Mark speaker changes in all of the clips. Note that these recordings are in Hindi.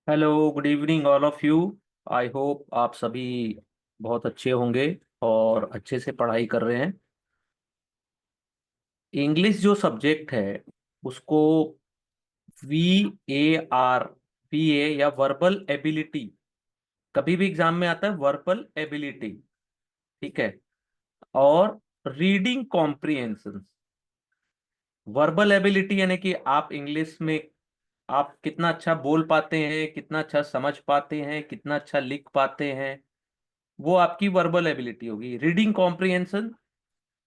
Speaker 1: Hello, good evening all of you. I hope आप सभी बहुत अच्छे होंगे और अच्छे से पढ़ाई कर रहे हैं। इंग्लिश जो सब्जेक्ट है उसको वी ए आर या वर्बल एबिलिटी, कभी भी एग्जाम में आता है वर्बल एबिलिटी। ठीक है। और रीडिंग कॉम्प्रिहेंशन। वर्बल एबिलिटी यानी कि आप इंग्लिश में आप कितना अच्छा बोल पाते हैं, कितना अच्छा समझ पाते हैं, कितना अच्छा लिख पाते हैं, वो आपकी वर्बल एबिलिटी होगी। रीडिंग कॉम्प्रिहेंशन,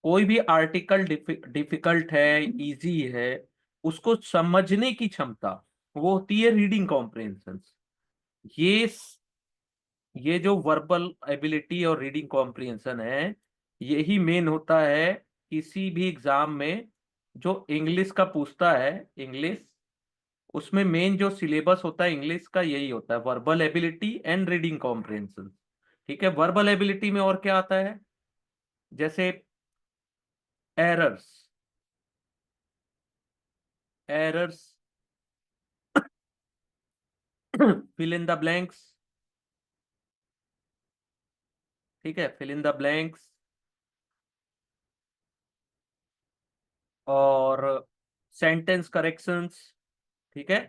Speaker 1: कोई भी आर्टिकल डिफिकल्ट है, इजी है, उसको समझने की क्षमता, वो होती है रीडिंग कॉम्प्रिहेंशन। ये ये जो वर्बल एबिलिटी और रीडिंग कॉम्प्रिहेंशन है, यही मेन होता है किसी भी एग्जाम में जो इंग्लिश का पूछता है। इंग्लिश, उसमें मेन जो सिलेबस होता है इंग्लिश का यही होता है, verbal ability and reading comprehension. ठीक है। वर्बल एबिलिटी में और क्या आता है? जैसे errors, errors, fill in the blanks. ठीक है, फिल इन द ब्लैंक्स। और सेंटेंस करेक्शंस। ठीक है,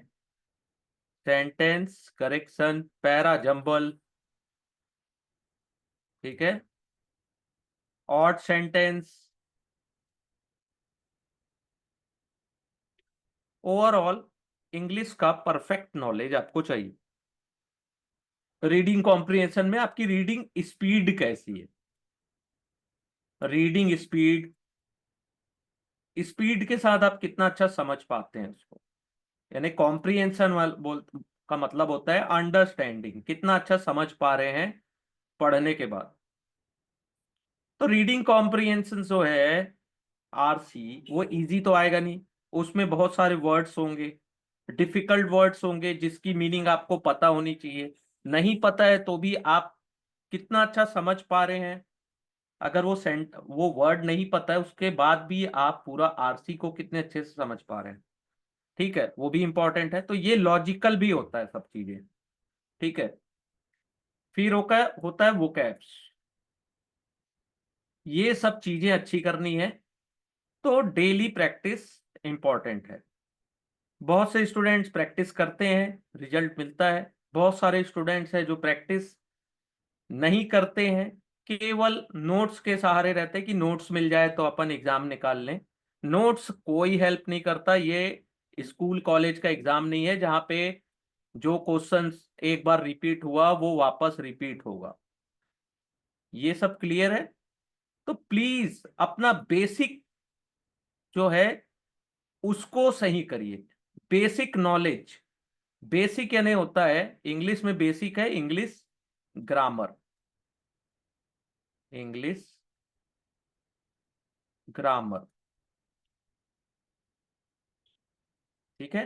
Speaker 1: सेंटेंस करेक्शन, पैरा जंबल। ठीक है, ऑड सेंटेंस। ओवरऑल इंग्लिश का परफेक्ट नॉलेज आपको चाहिए। रीडिंग कॉम्प्रिहेंशन में आपकी रीडिंग स्पीड कैसी है? रीडिंग स्पीड, स्पीड के साथ आप कितना अच्छा समझ पाते हैं उसको। यानी कॉम्प्रिहेंशन वाल बोल का मतलब होता है अंडरस्टैंडिंग, कितना अच्छा समझ पा रहे हैं पढ़ने के बाद। तो रीडिंग कॉम्प्रिहेंशन जो है आरसी, वो इजी तो आएगा नहीं। उसमें बहुत सारे वर्ड्स होंगे, डिफिकल्ट वर्ड्स होंगे जिसकी मीनिंग आपको पता होनी चाहिए। नहीं पता है तो भी आप कितना अच्छा समझ पा रहे हैं। अगर वो वर्ड नहीं पता है उसके बाद भी आप पूरा आरसी को कितने अच्छे से समझ पा रहे हैं। ठीक है, वो भी इंपॉर्टेंट है। तो ये लॉजिकल भी होता है सब चीजें। ठीक है। फिर होता है वोकैब्स। ये सब चीजें अच्छी करनी है तो डेली प्रैक्टिस इंपॉर्टेंट है। बहुत से स्टूडेंट्स प्रैक्टिस करते हैं, रिजल्ट मिलता है। बहुत सारे स्टूडेंट्स हैं जो प्रैक्टिस नहीं करते हैं, केवल नोट्स के सहारे रहते हैं कि नोट्स मिल जाए तो अपन एग्जाम निकाल लें। नोट्स कोई हेल्प नहीं करता। ये स्कूल कॉलेज का एग्जाम नहीं है जहां पे जो क्वेश्चंस एक बार रिपीट हुआ वो वापस रिपीट होगा। ये सब क्लियर है? तो प्लीज अपना बेसिक जो है उसको सही करिए। बेसिक नॉलेज, बेसिक यानी होता है इंग्लिश में बेसिक है इंग्लिश ग्रामर। English grammar. ठीक है।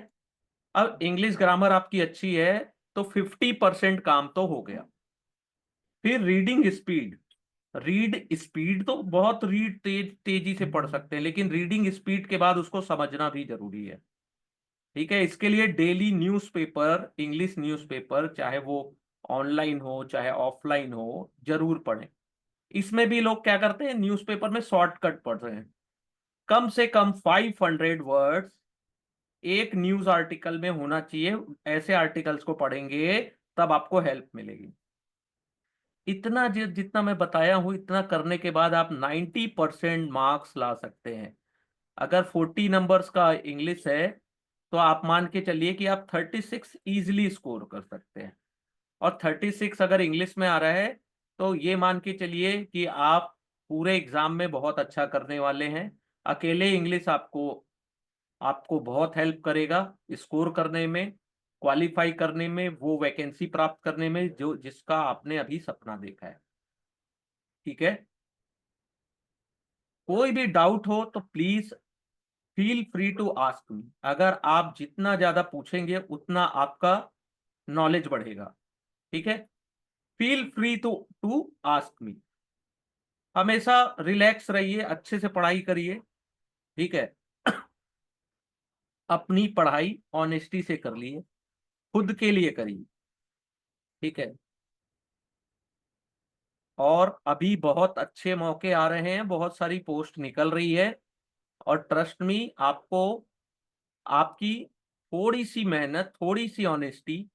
Speaker 1: अब इंग्लिश ग्रामर आपकी अच्छी है तो 50% काम तो हो गया। फिर रीडिंग स्पीड। रीड स्पीड तो बहुत तेजी से पढ़ सकते हैं, लेकिन रीडिंग स्पीड के बाद उसको समझना भी जरूरी है। ठीक है। इसके लिए डेली न्यूज़पेपर, इंग्लिश न्यूज़पेपर, चाहे वो ऑनलाइन हो चाहे ऑफलाइन हो, जरूर पढ़ें। इसमें भी लोग क्या करते हैं, न्यूज़पेपर में शॉर्टकट पढ़ रहे हैं। कम से कम 500 वर्ड्स एक न्यूज आर्टिकल में होना चाहिए। ऐसे आर्टिकल्स को पढ़ेंगे तब आपको हेल्प मिलेगी। इतना जितना मैं बताया हूं, इतना करने के बाद आप 90% मार्क्स ला सकते हैं। अगर 40 नंबर्स का इंग्लिश है तो आप मान के चलिए कि आप 36 इजिली स्कोर कर सकते हैं। और 36 अगर इंग्लिश में आ रहा है तो ये मान के चलिए कि आप पूरे एग्जाम में बहुत अच्छा करने वाले हैं। अकेले इंग्लिश आपको आपको बहुत हेल्प करेगा स्कोर करने में, क्वालिफाई करने में, वो वैकेंसी प्राप्त करने में जो जिसका आपने अभी सपना देखा है। ठीक है। कोई भी डाउट हो तो please feel free to ask me. अगर आप जितना ज्यादा पूछेंगे उतना आपका नॉलेज बढ़ेगा। ठीक है। Feel free to to ask me. हमेशा रिलैक्स रहिए, अच्छे से पढ़ाई करिए। ठीक है। अपनी पढ़ाई ऑनेस्टी से कर लिए, खुद के लिए करिए। ठीक है। और अभी बहुत अच्छे मौके आ रहे हैं, बहुत सारी पोस्ट निकल रही है, और ट्रस्ट मी, आपको आपकी थोड़ी सी मेहनत, थोड़ी सी ऑनेस्टी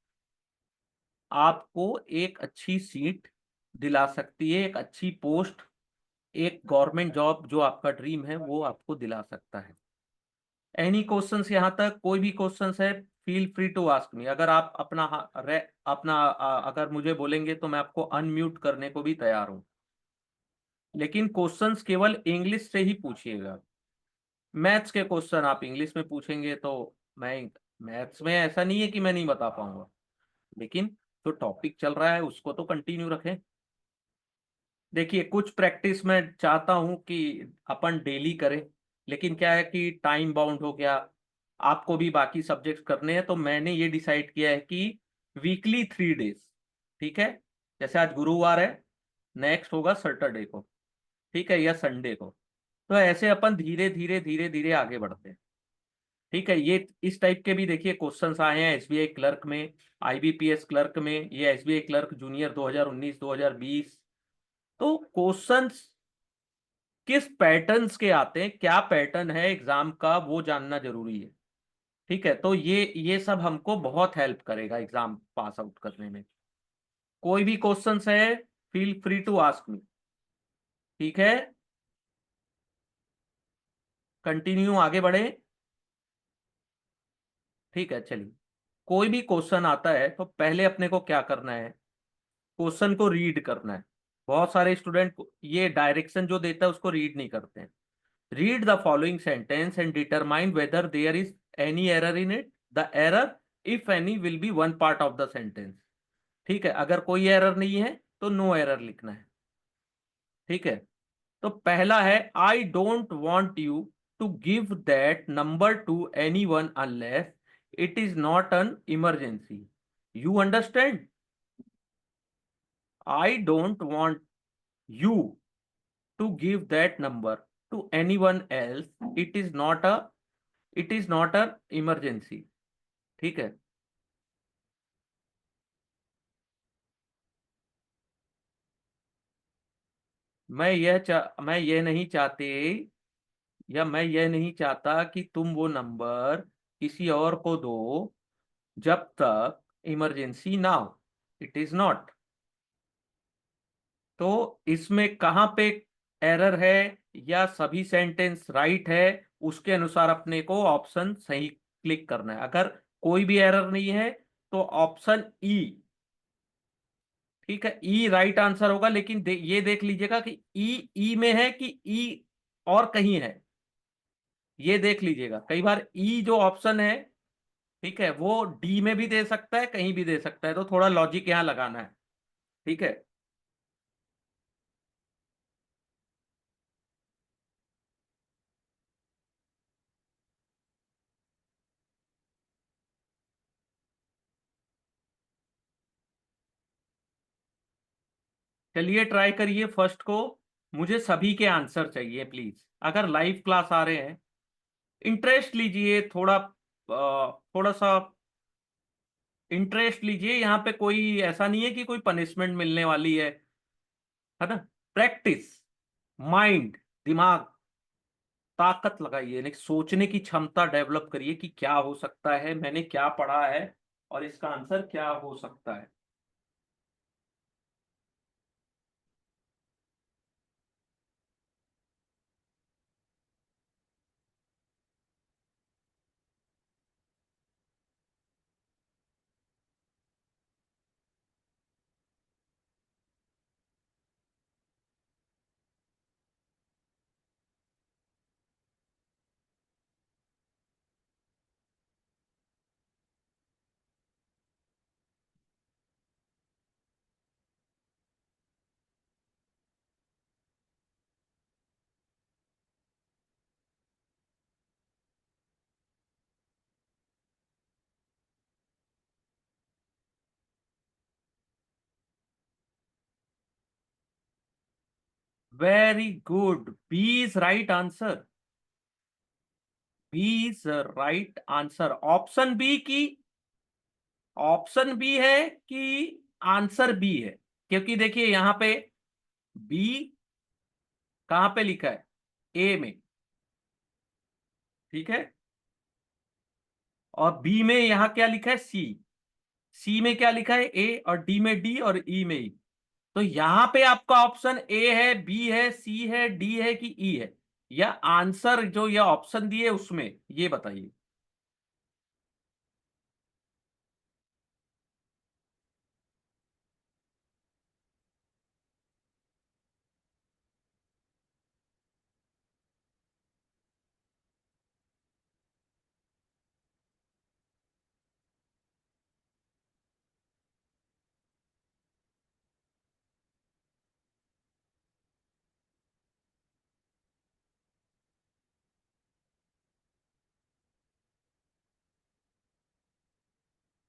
Speaker 1: आपको एक अच्छी सीट दिला सकती है, एक अच्छी पोस्ट, एक गवर्नमेंट जॉब जो आपका ड्रीम है वो आपको दिला सकता है। एनी क्वेश्चंस यहाँ तक? कोई भी क्वेश्चंस है, feel free to ask me. अगर आप अगर मुझे बोलेंगे तो मैं आपको अनम्यूट करने को भी तैयार हूं, लेकिन क्वेश्चंस केवल इंग्लिश से ही पूछिएगा। मैथ्स के क्वेश्चन आप इंग्लिश में पूछेंगे तो मैं, मैथ्स में ऐसा नहीं है कि मैं नहीं बता पाऊंगा, लेकिन जो टॉपिक चल रहा है उसको तो कंटिन्यू रखें। देखिए, कुछ प्रैक्टिस मैं चाहता हूं कि अपन डेली करें, लेकिन क्या है कि टाइम बाउंड हो गया, आपको भी बाकी सब्जेक्ट्स करने हैं, तो मैंने ये डिसाइड किया है कि वीकली 3 डेज, ठीक है? जैसे आज गुरुवार है, नेक्स्ट होगा सैटरडे को, ठीक है, या संडे को। तो ऐसे अपन धीरे धीरे धीरे धीरे आगे बढ़ते हैं, ठीक है? ये इस टाइप के भी देखिए क्वेश्चंस आए हैं एसबीआई क्लर्क में, आईबीपीएस क्लर्क में, ये एसबीआई क्लर्क जूनियर 2019 2020। तो क्वेश्चंस किस पैटर्न्स के आते हैं, क्या पैटर्न है एग्जाम का, वो जानना जरूरी है, ठीक है? तो ये सब हमको बहुत हेल्प करेगा एग्जाम पास आउट करने में। कोई भी क्वेश्चंस है, feel free to ask me, ठीक है? कंटिन्यू आगे बढ़े, ठीक है? चलिए, कोई भी क्वेश्चन आता है तो पहले अपने को क्या करना है, क्वेश्चन को रीड करना है। बहुत सारे स्टूडेंट ये डायरेक्शन जो देता है उसको रीड नहीं करते हैं। Read the following sentence and determine whether there is any error in it. The error, if any, will be one part of the sentence. ठीक है, अगर कोई एरर नहीं है तो नो एरर लिखना है, ठीक है? तो पहला है, I don't want you to give that number to anyone unless it is not an emergency. You understand? I don't want you to give that number to anyone else, it is not a emergency, ठीक है? मैं ये नहीं चाहते, या मैं ये नहीं चाहता कि तुम वो नंबर किसी और को दो जब तक इमरजेंसी ना हो। It is not. तो इसमें कहाँ पे एरर है या सभी सेंटेंस राइट है, उसके अनुसार अपने को ऑप्शन सही क्लिक करना है। अगर कोई भी एरर नहीं है तो ऑप्शन ई, ठीक है, ई राइट आंसर होगा। लेकिन ये देख लीजिएगा कि ई में है कि ई और कहीं है, ये देख लीजिएगा। कई बार ई जो ऑप्शन है, ठीक है, वो डी में भी दे सकता है, कहीं भी दे सकता है, तो थोड़ा लॉजिक यहां लगाना है, ठीक है? चलिए ट्राई करिए फर्स्ट को। मुझे सभी के आंसर चाहिए प्लीज। अगर लाइव क्लास आ रहे हैं, इंटरेस्ट लीजिए थोड़ा, थोड़ा सा इंटरेस्ट लीजिए। यहाँ पे कोई ऐसा नहीं है कि कोई पनिशमेंट मिलने वाली है ना? प्रैक्टिस, माइंड, दिमाग, ताकत लगाइए, यानी सोचने की क्षमता डेवलप करिए कि क्या हो सकता है, मैंने क्या पढ़ा है और इसका आंसर क्या हो सकता है। Very good, B is right answer. B is right answer. Option B की, ऑप्शन बी है कि आंसर बी है, क्योंकि देखिए यहां पे बी कहां पे लिखा है, ए में, ठीक है, और बी में यहां क्या लिखा है, सी। सी में क्या लिखा है, ए, और डी में डी, और ई में ई। तो यहां पे आपका ऑप्शन ए है, बी है, सी है, डी है कि ई है, या आंसर जो ये ऑप्शन दिए उसमें, ये बताइए।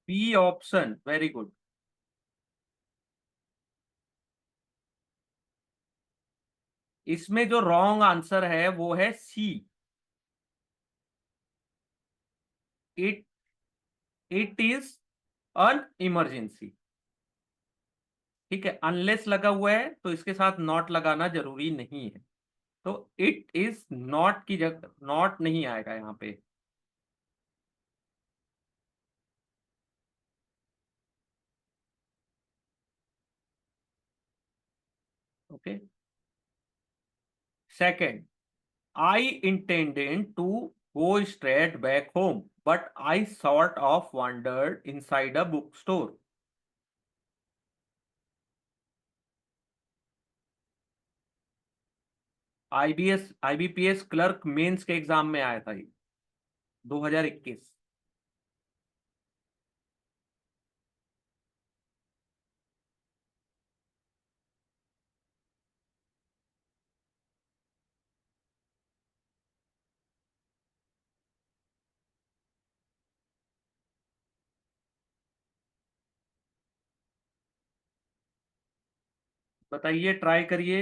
Speaker 1: B option, very good. इसमें जो रॉन्ग आंसर है वो है C. It it is an emergency. ठीक है, अनलेस लगा हुआ है तो इसके साथ नॉट लगाना जरूरी नहीं है। तो इट इज नॉट की जगह नॉट नहीं आएगा यहाँ पे। Okay. Second, I intended to go straight back home, but I sort of wandered inside a bookstore. IBS IBPS clerk mains के एग्जाम में आया था ये, 2021। बताइए, ट्राई करिए।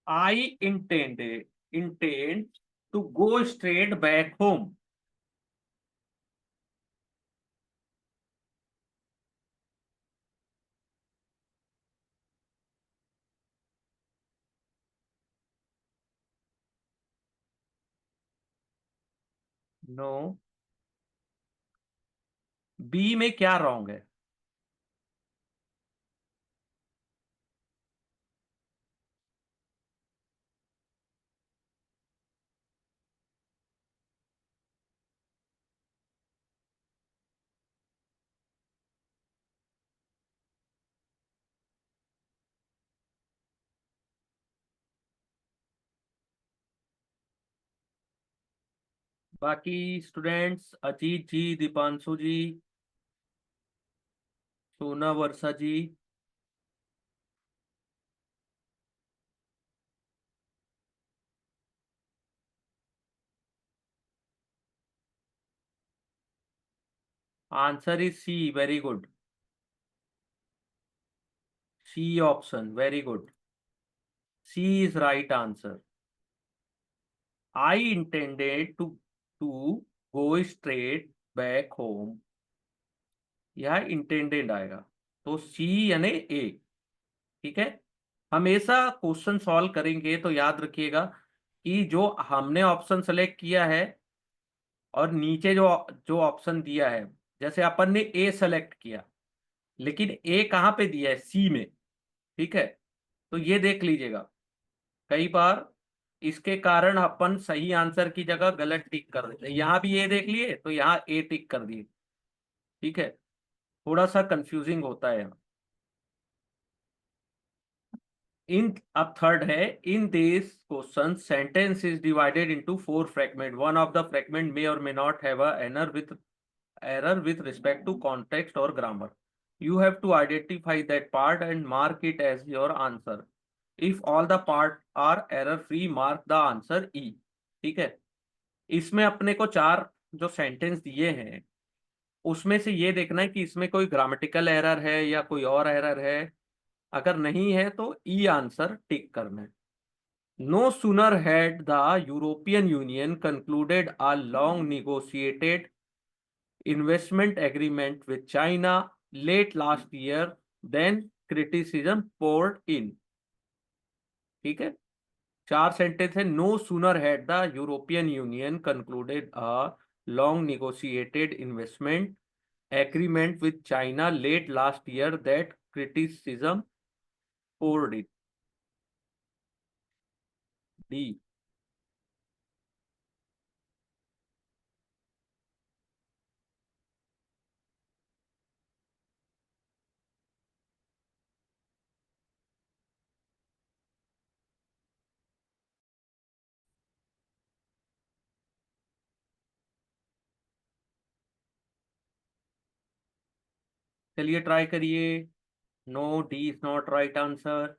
Speaker 1: I intend to go straight back home. No, B में क्या रॉन्ग है? बाकी students, Ajit ji, Deepanshu ji, Sona, Varsha ji. Answer is C, very good. C option, very good. C is right answer. I intended to go straight back home, यह इंटेंडेड आएगा, तो सी यानी ए। ठीक है। हमेशा क्वेश्चन सॉल्व करेंगे तो याद रखिएगा कि जो हमने ऑप्शन सेलेक्ट किया है और नीचे जो जो ऑप्शन दिया है, जैसे अपन ने ए सेलेक्ट किया, लेकिन ए कहाँ पे दिया है, सी में। ठीक है, तो ये देख लीजिएगा। कई बार इसके कारण अपन सही आंसर की जगह गलत टिक कर देते हैं। यहाँ भी ए देख लिए तो यहाँ ए टिक कर दिए। ठीक है, थोड़ा सा कंफ्यूजिंग होता है यहाँ। इन अब थर्ड है, in this question sentence is divided into four fragment, one of the fragment may और may not have a error with respect to context or grammar. You have to identify that part and mark it as your answer. If all the part are error free, mark the answer E. ठीक है, इसमें अपने को चार जो सेंटेंस दिए हैं उसमें से ये देखना है कि इसमें कोई ग्रामेटिकल एरर है या कोई और एरर है। अगर नहीं है तो ई आंसर टिक करना है। No sooner had the European Union concluded a long negotiated investment agreement with China late last year, then criticism poured in. ठीक है, चार सेंटेंस है। No sooner had the European Union concluded a long negotiated investment agreement with China late last year that criticism poured in. D. चलिए ट्राई करिए। No, D is not right answer.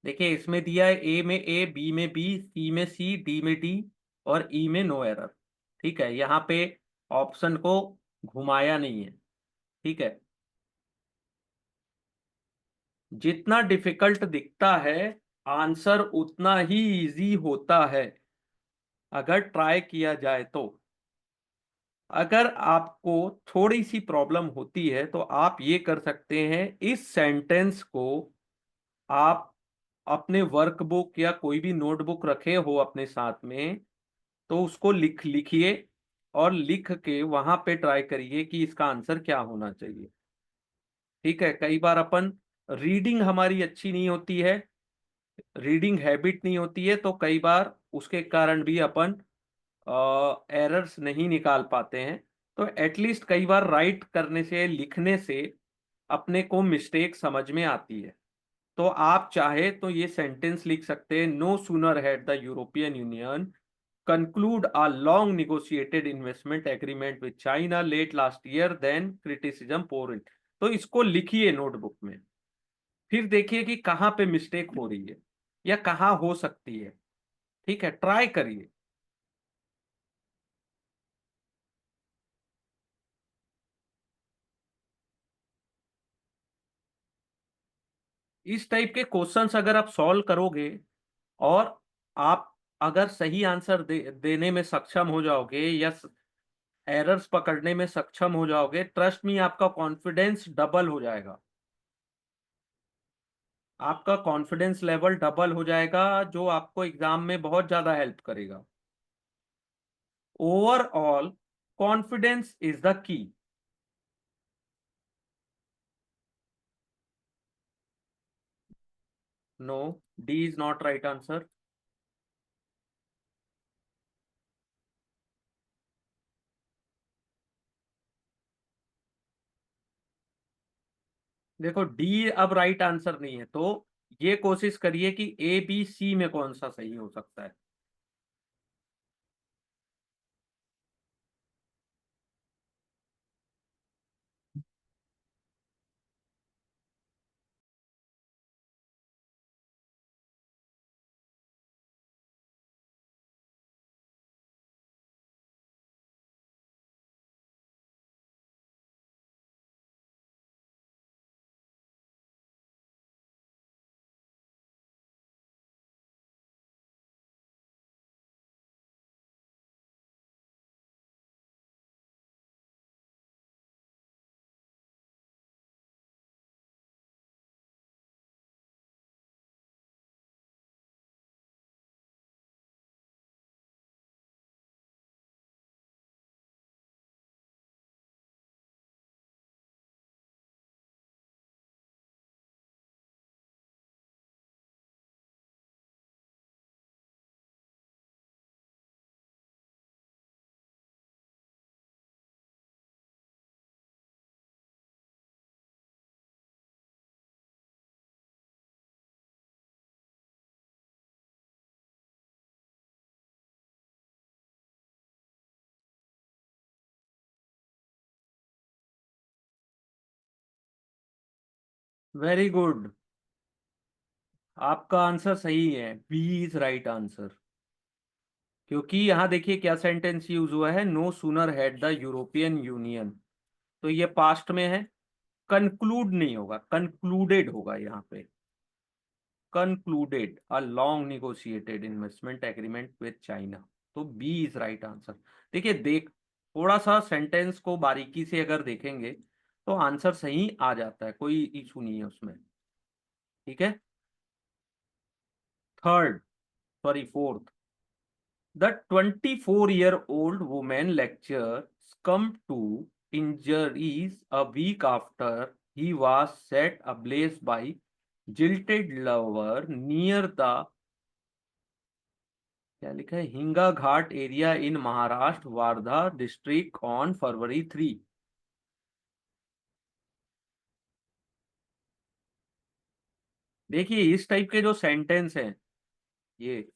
Speaker 1: देखिए इसमें दिया है ए में ए, बी में बी, सी में सी, डी में डी और ई में नो एरर। ठीक है, यहाँ पे ऑप्शन को घुमाया नहीं है। ठीक है, जितना डिफिकल्ट दिखता है आंसर उतना ही इजी होता है अगर ट्राई किया जाए तो। अगर आपको थोड़ी सी प्रॉब्लम होती है तो आप ये कर सकते हैं, इस सेंटेंस को आप अपने वर्कबुक या कोई भी नोटबुक रखे हो अपने साथ में तो उसको लिखिए और लिख के वहां पे ट्राई करिए कि इसका आंसर क्या होना चाहिए। ठीक है, कई बार अपन रीडिंग हमारी अच्छी नहीं होती है, रीडिंग हैबिट नहीं होती है, तो कई बार उसके कारण भी अपन एरर्स नहीं निकाल पाते हैं। तो एटलीस्ट कई बार राइट करने से, लिखने से अपने को मिस्टेक समझ में आती है। तो आप चाहे तो ये सेंटेंस लिख सकते हैं, no sooner had the European Union conclude a long negotiated investment agreement with China late last year then criticism poured in। तो इसको लिखिए नोटबुक में, फिर देखिए कि कहाँ पे मिस्टेक हो रही है या कहाँ हो सकती है। ठीक है, ट्राई करिए। इस टाइप के क्वेश्चंस अगर आप सॉल्व करोगे और आप अगर सही आंसर देने में सक्षम हो जाओगे या एरर्स पकड़ने में सक्षम हो जाओगे, ट्रस्ट मी आपका कॉन्फिडेंस डबल हो जाएगा। आपका कॉन्फिडेंस लेवल डबल हो जाएगा जो आपको एग्जाम में बहुत ज्यादा हेल्प करेगा। Overall confidence is the key. No, D is not right answer. देखो डी अब राइट आंसर नहीं है, तो ये कोशिश करिए कि ए बी सी में कौन सा सही हो सकता है। Very good. आपका आंसर सही है, बी इज राइट आंसर। क्योंकि यहाँ देखिए क्या सेंटेंस यूज हुआ है, no sooner had the European Union, तो ये पास्ट में है। कंक्लूड नहीं होगा, कंक्लूडेड होगा यहाँ पे। Concluded a long negotiated investment agreement with China. तो बी इज राइट आंसर। देखिए देख, थोड़ा सा सेंटेंस को बारीकी से अगर देखेंगे तो आंसर सही आ जाता है, कोई इशू नहीं है उसमें। ठीक है। Third, sorry fourth, the 24-year-old woman lecturer succumbed to injuries a week after he was set ablaze by jilted lover near the, क्या लिखा है, Hinganghat area in Maharashtra Wardha district on February 3। देखिए इस टाइप के जो सेंटेंस हैं, ये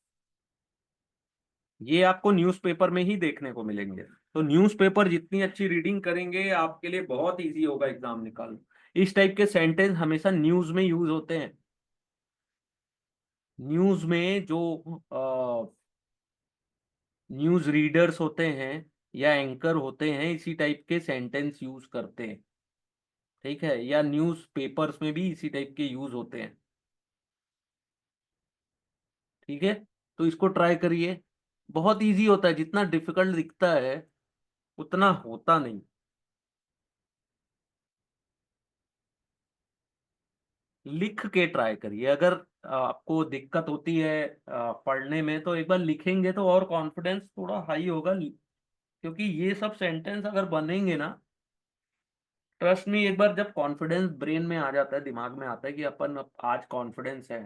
Speaker 1: ये आपको न्यूज़पेपर में ही देखने को मिलेंगे। तो न्यूज़पेपर जितनी अच्छी रीडिंग करेंगे आपके लिए बहुत इजी होगा एग्जाम निकालना। इस टाइप के सेंटेंस हमेशा न्यूज़ में यूज होते हैं। न्यूज़ में जो न्यूज़ रीडर्स होते हैं या एंकर होते हैं, इसी टाइप के सेंटेंस यूज करते हैं। ठीक है, या न्यूज़ पेपर्स में भी इसी टाइप के यूज होते हैं। ठीक है, तो इसको ट्राई करिए। बहुत इजी होता है, जितना डिफिकल्ट दिखता है उतना होता नहीं। लिख के ट्राई करिए। अगर आपको दिक्कत होती है पढ़ने में, तो एक बार लिखेंगे तो और कॉन्फिडेंस थोड़ा हाई होगा। क्योंकि ये सब सेंटेंस अगर बनेंगे ना, ट्रस्ट में, एक बार जब कॉन्फिडेंस ब्रेन में आ जाता है, दिमाग में आता है कि अपन आज कॉन्फिडेंस है,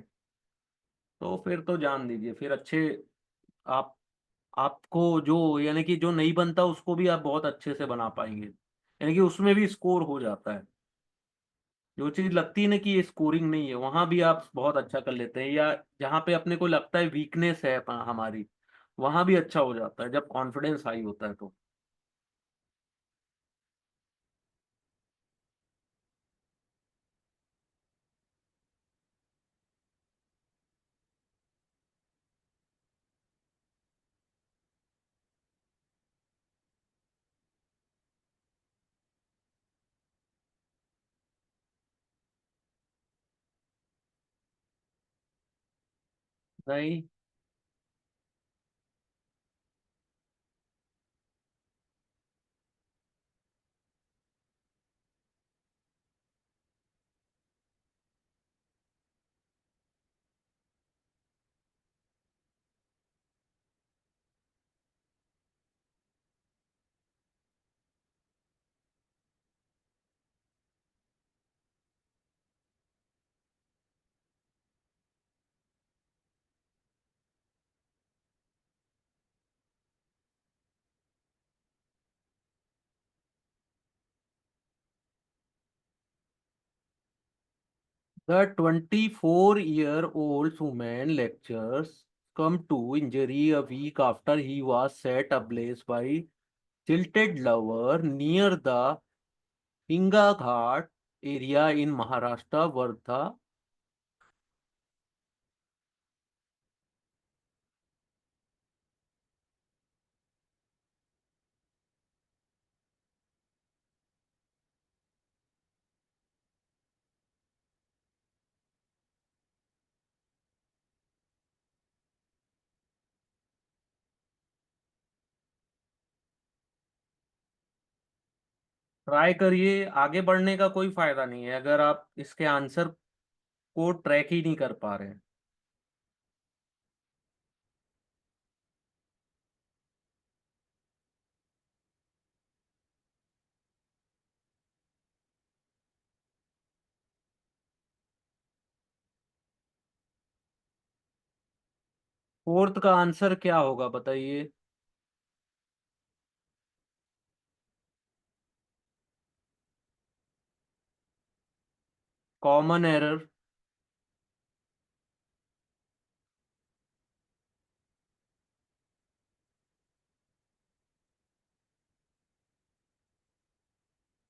Speaker 1: तो फिर तो जान दीजिए, फिर अच्छे आप, आपको जो, यानी कि जो नहीं बनता उसको भी आप बहुत अच्छे से बना पाएंगे, यानी कि उसमें भी स्कोर हो जाता है। जो चीज लगती है ना कि ये स्कोरिंग नहीं है, वहां भी आप बहुत अच्छा कर लेते हैं, या जहाँ पे अपने को लगता है वीकनेस है हमारी, वहां भी अच्छा हो जाता है जब कॉन्फिडेंस हाई होता है तो। नहीं, the 24-year-old woman lectures come to injury a week after he was set ablaze by jilted lover near the Hinga Ghat area in Maharashtra, Wardha। Try करिए, आगे बढ़ने का कोई फायदा नहीं है अगर आप इसके आंसर को ट्रैक ही नहीं कर पा रहे हैं। फोर्थ का आंसर क्या होगा बताइए। Common error.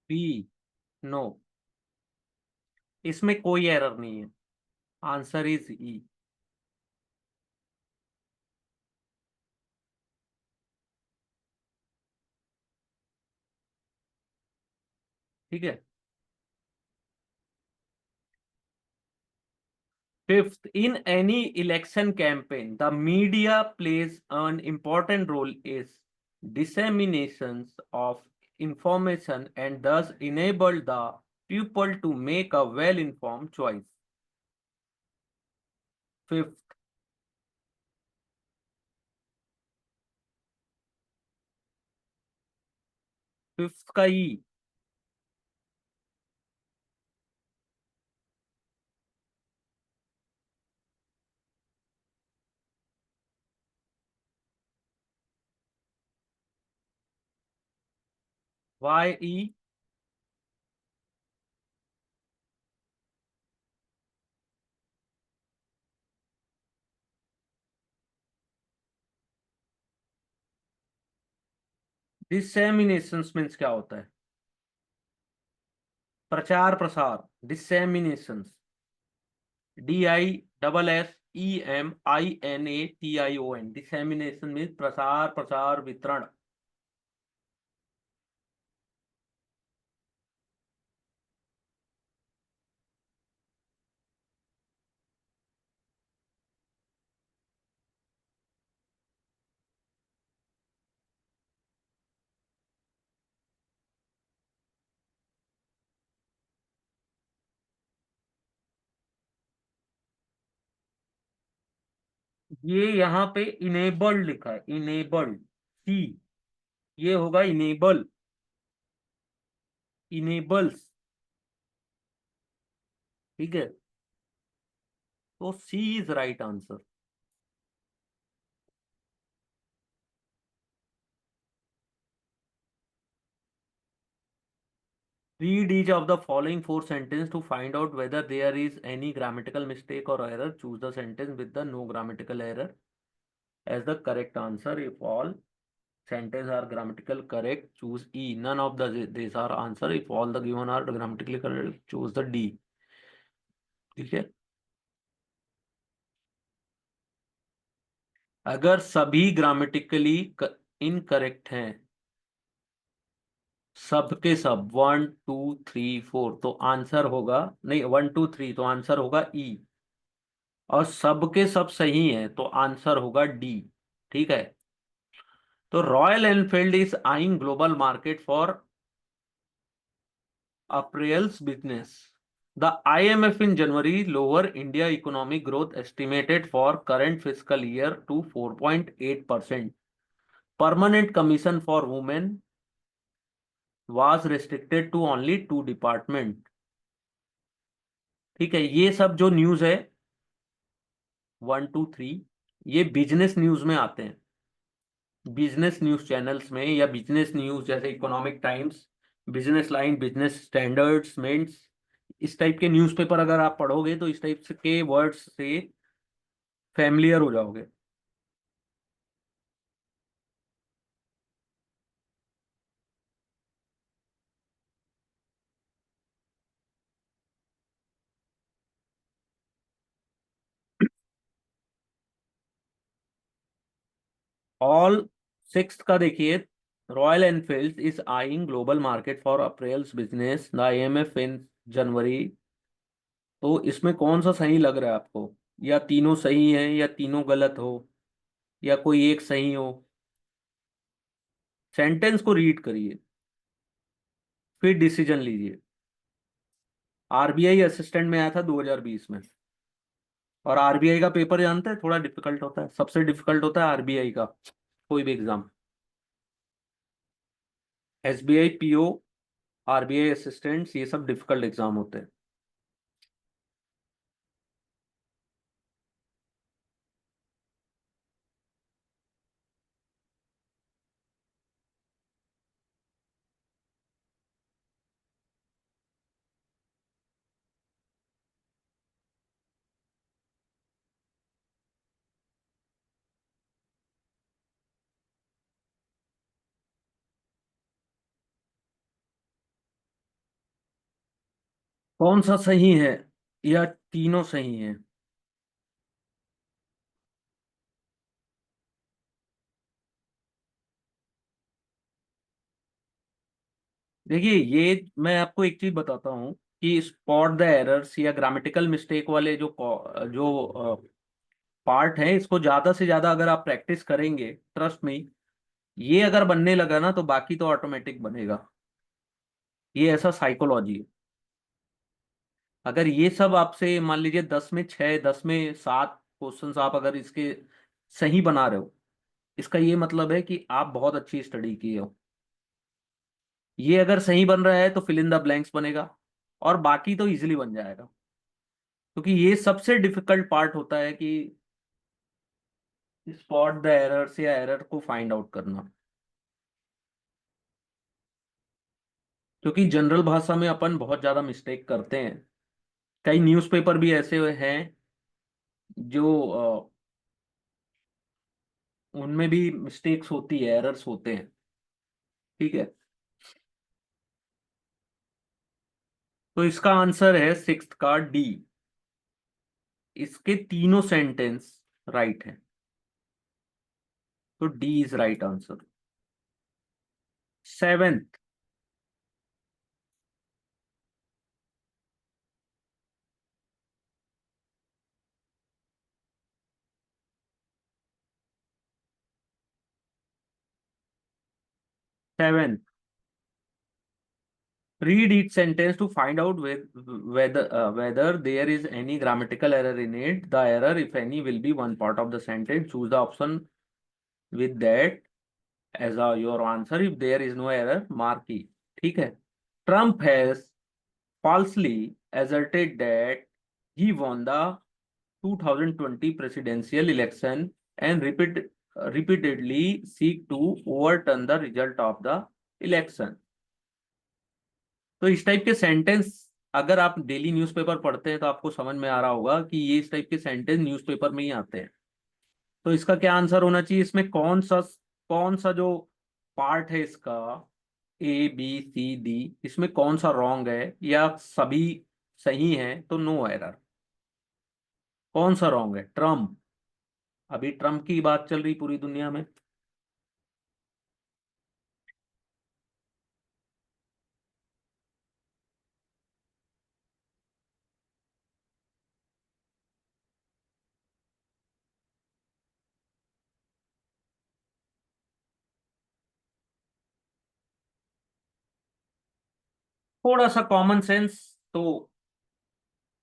Speaker 1: B, no. इसमें कोई एरर नहीं है। Answer is E. ठीक है। Fifth, in any election campaign, the media plays an important role is disseminations of information and thus enable the people to make a well-informed choice. Fifth, fifth का ई। वाई ई। डिसेमिनेशंस मीन्स क्या होता है? प्रचार प्रसार। डिसेमिनेशंस। DISSEMINATION। डिसेमिनेशन मीन्स प्रसार प्रसार वितरण। ये यहाँ पे इनेबल्ड लिखा है, इनेबल्ड। सी। ये होगा इनेबल। इनेबल्स। ठीक है। तो C is right answer. Read each of the following four sentence to find out whether there is any grammatical mistake or error. Choose the sentence with the no grammatical error as the correct answer. If all sentence are grammatical correct, choose E. None of these are answer. If all the given are grammatically correct, choose the D. ठीक है। अगर सभी ग्रामेटिकली इनकरेक्ट हैं, सब के सब 1 2 3 4, तो आंसर होगा, नहीं 1 2 3, तो आंसर होगा ई। और सब के सब सही हैं तो आंसर होगा डी। ठीक है। तो Royal Enfield is eyeing global market for April's business. The IMF in January lower India economic growth estimated for current fiscal year to 4.8%. Permanent commission for women was restricted to only two department। ठीक है। ये सब जो न्यूज है 1 2 3, ये बिजनेस न्यूज में आते हैं। बिजनेस न्यूज चैनल्स में या बिजनेस न्यूज जैसे Economic Times, business line, business standards, mains, इस टाइप के न्यूज़पेपर अगर आप पढ़ोगे तो इस टाइप के वर्ड्स से फैमिलियर हो जाओगे। ऑल सिक्स का देखिए, Royal Enfield is eyeing global market for April's business the IMF in January. तो इसमें कौन सा सही लग रहा है आपको? या तीनों सही हैं या तीनों गलत हो या कोई एक सही हो? सेंटेंस को रीड करिए, फिर डिसीजन लीजिए। RBI असिस्टेंट में आया था 2020 में। और RBI का पेपर जानते हैं, थोड़ा डिफिकल्ट होता है, सबसे डिफिकल्ट होता है RBI का कोई भी exam. SBI PO, RBI assistants, ये सब डिफिकल्ट एग्जाम होते हैं। कौन सा सही है या तीनों सही है? देखिए, ये मैं आपको एक चीज बताता हूँ कि स्पॉट द एरर्स या ग्रामेटिकल मिस्टेक वाले जो पार्ट है, इसको ज्यादा से ज्यादा अगर आप प्रैक्टिस करेंगे, ट्रस्ट में, ये अगर बनने लगा ना तो बाकी तो ऑटोमेटिक बनेगा। ये ऐसा साइकोलॉजी है। अगर ये सब आपसे मान लीजिए 10 में 6, 10 में 7 क्वेश्चंस आप अगर इसके सही बना रहे हो, इसका ये मतलब है कि आप बहुत अच्छी स्टडी किए हो। ये अगर सही बन रहा है तो फिल इन द ब्लैंक्स बनेगा, और बाकी तो इजीली बन जाएगा। क्योंकि ये सबसे डिफिकल्ट पार्ट होता है कि स्पॉट द एरर्स या एरर को फाइंड आउट करना। क्योंकि जनरल भाषा में अपन बहुत ज्यादा मिस्टेक करते हैं। कई न्यूज़पेपर भी ऐसे हैं जो उनमें भी मिस्टेक्स होती है, एरर्स होते हैं। ठीक है। तो इसका आंसर है सिक्स्थ का डी। इसके तीनों सेंटेंस राइट है, तो D is right answer. Seventh. Seventh, read each sentence to find out whether there is any grammatical error in it. The error, if any, will be one part of the sentence. Choose the option with that as your answer. If there is no error, mark E. ठीक है। Trump has falsely asserted that he won the 2020 presidential election and repeatedly seek to overturn the result of the election. तो इस टाइप के सेंटेंस, अगर आप डेली न्यूज़पेपर पढ़ते हैं तो आपको समझ में आ रहा होगा कि ये इस टाइप के सेंटेंस न्यूज़पेपर में ही आते हैं। तो इसका क्या आंसर होना चाहिए? इसमें कौन सा जो पार्ट है इसका, A B C D, इसमें कौन सा रॉन्ग है या सभी सही है? तो नो एरर। कौन सा रॉन्ग है? ट्रम्प। अभी ट्रम्प की बात चल रही पूरी दुनिया में। थोड़ा सा कॉमन सेंस तो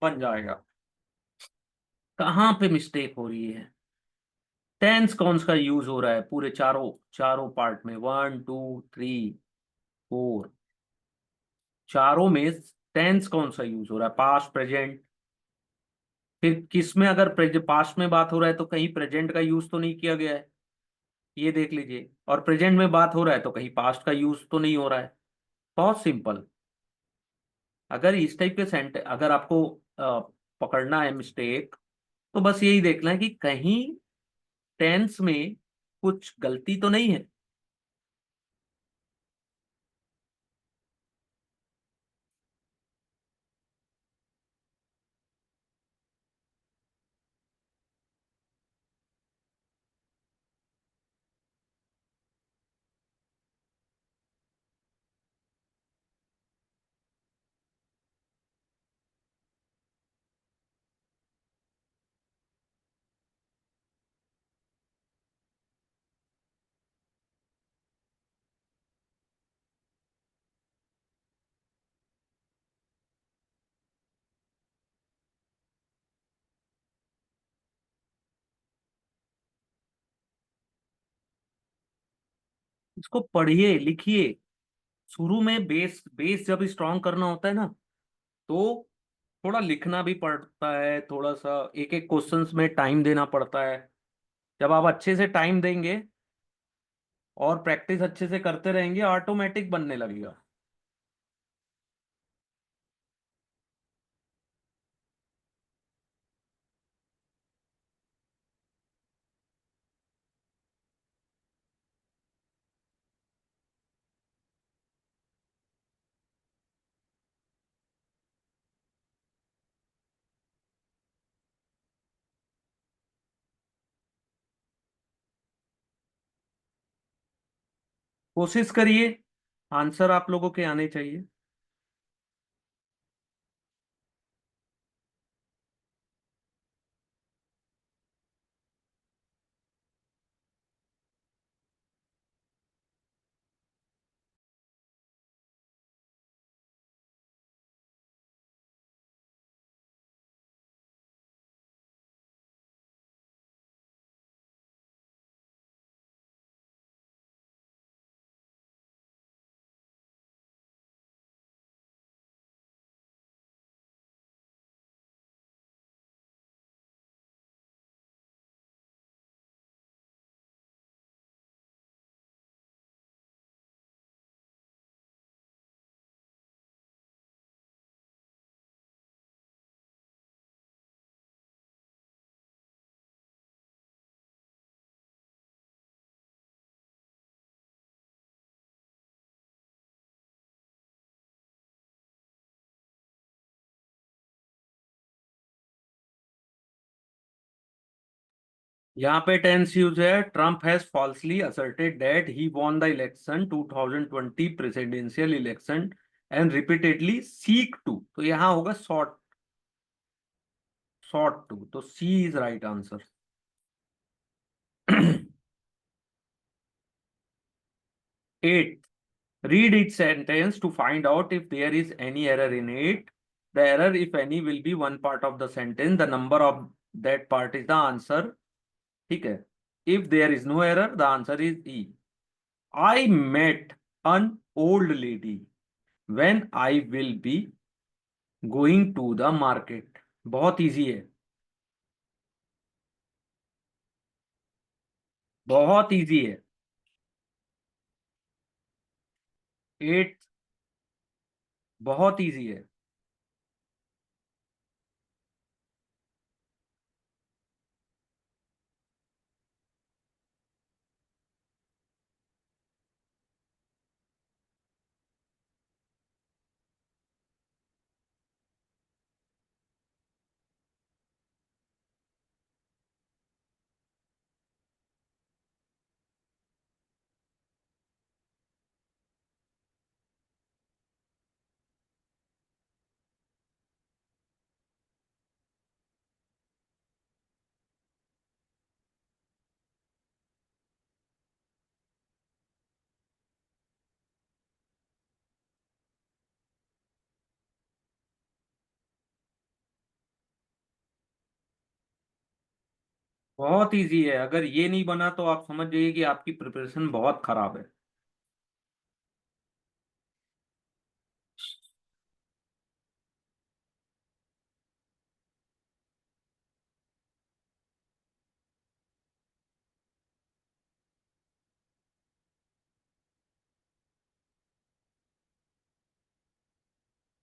Speaker 1: बन जाएगा। कहाँ पे मिस्टेक हो रही है? टेंस कौन सा यूज हो रहा है पूरे चारों चारों पार्ट में? 1 2 3 4, चारों में टेंस कौन सा यूज हो रहा है? Past, present. फिर किस में अगर पास्ट में बात हो रहा है तो कहीं प्रेजेंट का यूज तो नहीं किया गया है, ये देख लीजिए। और प्रेजेंट में बात हो रहा है तो कहीं पास्ट का यूज तो नहीं हो रहा है। बहुत सिंपल। अगर इस टाइप के अगर आपको पकड़ना है मिस्टेक, तो बस यही देखना है कि कहीं टेंस में कुछ गलती तो नहीं है। इसको पढ़िए, लिखिए। शुरू में बेस बेस जब स्ट्रांग करना होता है ना, तो थोड़ा लिखना भी पड़ता है, थोड़ा सा एक एक क्वेश्चंस में टाइम देना पड़ता है। जब आप अच्छे से टाइम देंगे और प्रैक्टिस अच्छे से करते रहेंगे, ऑटोमेटिक बनने लगेगा। कोशिश करिए, आंसर आप लोगों के आने चाहिए। यहाँ पे टेंस यूज है, Trump has falsely asserted that he won the election 2020 presidential election and repeatedly seek to, तो यहाँ होगा सॉट, सॉट टू, तो C is right answer. Eight, read each sentence to find out if there is any error in it. The error, if any, will be one part of the sentence. The number of that part is the answer. ठीक है? If there is no error, the answer is E. I met an old lady when I will be going to the market. बहुत इजी है, बहुत इजी है। एट, बहुत इजी है। बहुत इजी है, अगर ये नहीं बना तो आप समझ जाइए कि आपकी प्रिपरेशन बहुत खराब है।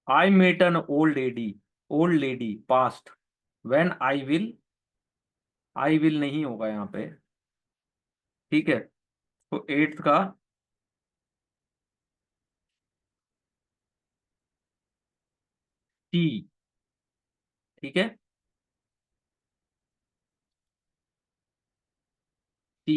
Speaker 1: I met an old lady past when I will नहीं होगा यहाँ पे। ठीक है, तो एट्थ का टी। ठीक है, टी।